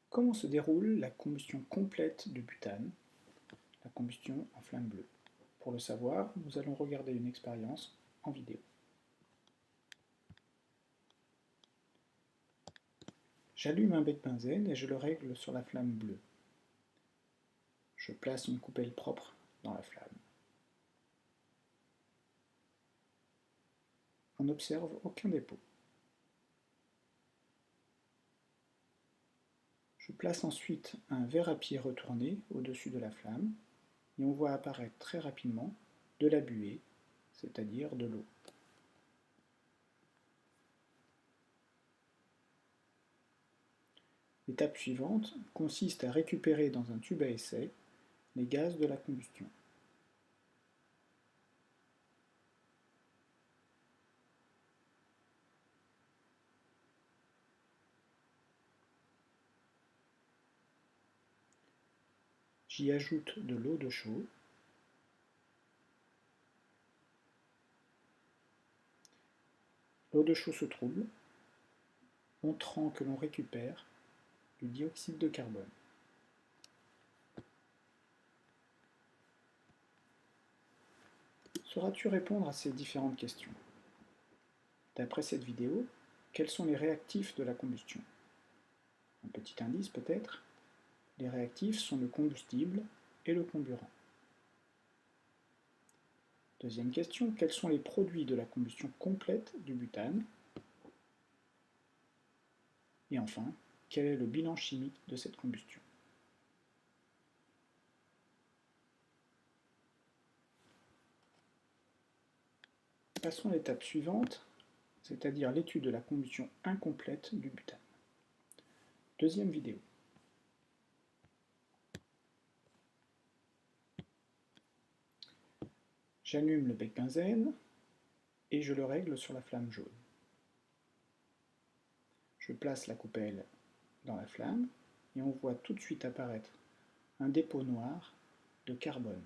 Comment se déroule la combustion complète du butane, la combustion en flamme bleue? Pour le savoir, nous allons regarder une expérience en vidéo. J'allume un bec benzène et je le règle sur la flamme bleue. Je place une coupelle propre dans la flamme. On n'observe aucun dépôt. Je place ensuite un verre à pied retourné au-dessus de la flamme et on voit apparaître très rapidement de la buée, c'est-à-dire de l'eau. L'étape suivante consiste à récupérer dans un tube à essai les gaz de la combustion. J'y ajoute de l'eau de chaux. L'eau de chaux se trouble, montrant que l'on récupère du dioxyde de carbone. Sauras-tu répondre à ces différentes questions? D'après cette vidéo, quels sont les réactifs de la combustion? Un petit indice peut-être, les réactifs sont le combustible et le comburant. Deuxième question, quels sont les produits de la combustion complète du butane? Et enfin, quel est le bilan chimique de cette combustion? Passons à l'étape suivante, c'est-à-dire l'étude de la combustion incomplète du butane. Deuxième vidéo. J'allume le bec benzène et je le règle sur la flamme jaune. Je place la coupelle dans la flamme et on voit tout de suite apparaître un dépôt noir de carbone.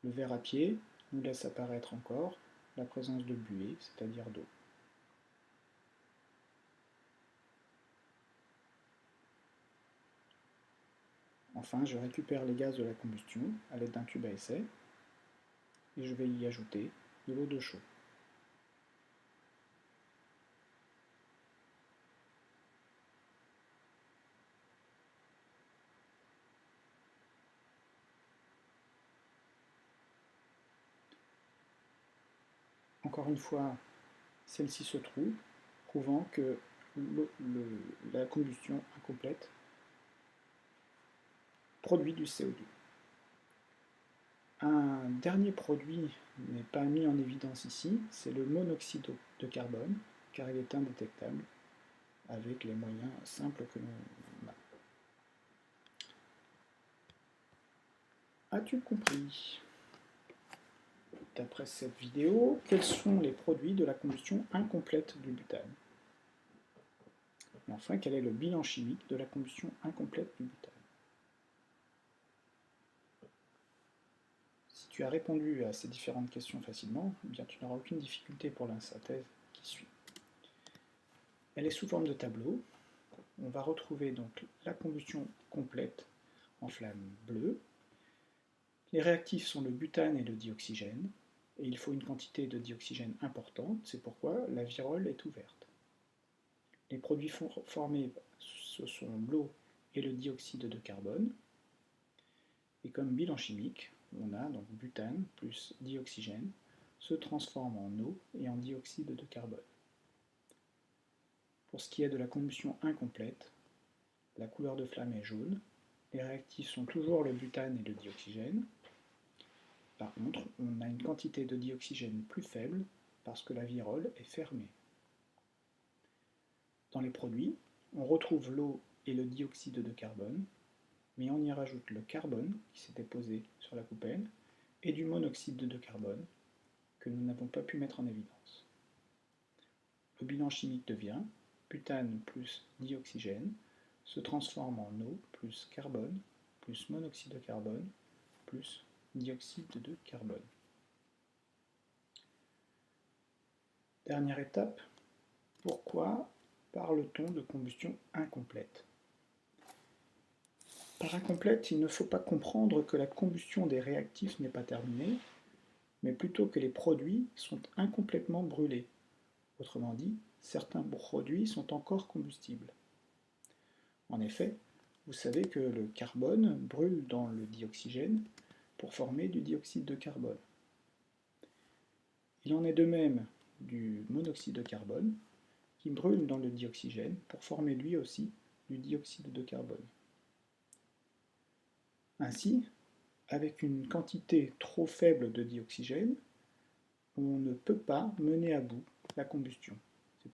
Le verre à pied nous laisse apparaître encore la présence de buée, c'est-à-dire d'eau. Enfin, je récupère les gaz de la combustion à l'aide d'un tube à essai et je vais y ajouter de l'eau de chaux. Encore une fois, celle-ci se trouve, prouvant que la combustion incomplète produit du CO2. Un dernier produit n'est pas mis en évidence ici, c'est le monoxyde de carbone, car il est indétectable avec les moyens simples que l'on a. As-tu compris? D'après cette vidéo, quels sont les produits de la combustion incomplète du butane? Et enfin, quel est le bilan chimique de la combustion incomplète du butane? Si tu as répondu à ces différentes questions facilement, eh bien, tu n'auras aucune difficulté pour la synthèse qui suit. Elle est sous forme de tableau. On va retrouver donc la combustion complète en flamme bleue. Les réactifs sont le butane et le dioxygène, et il faut une quantité de dioxygène importante, c'est pourquoi la virole est ouverte. Les produits formés, ce sont l'eau et le dioxyde de carbone, et comme bilan chimique, on a donc butane plus dioxygène se transforme en eau et en dioxyde de carbone. Pour ce qui est de la combustion incomplète, la couleur de flamme est jaune, les réactifs sont toujours le butane et le dioxygène. Par contre, on a une quantité de dioxygène plus faible parce que la virole est fermée. Dans les produits, on retrouve l'eau et le dioxyde de carbone, mais on y rajoute le carbone qui s'était posé sur la coupelle et du monoxyde de carbone que nous n'avons pas pu mettre en évidence. Le bilan chimique devient butane plus dioxygène se transforme en eau plus carbone plus monoxyde de carbone plus dioxyde de carbone. Dernière étape, pourquoi parle-t-on de combustion incomplète? Par incomplète, il ne faut pas comprendre que la combustion des réactifs n'est pas terminée, mais plutôt que les produits sont incomplètement brûlés. Autrement dit, certains produits sont encore combustibles. En effet, vous savez que le carbone brûle dans le dioxygène pour former du dioxyde de carbone. Il en est de même du monoxyde de carbone qui brûle dans le dioxygène pour former lui aussi du dioxyde de carbone. Ainsi, avec une quantité trop faible de dioxygène, on ne peut pas mener à bout la combustion.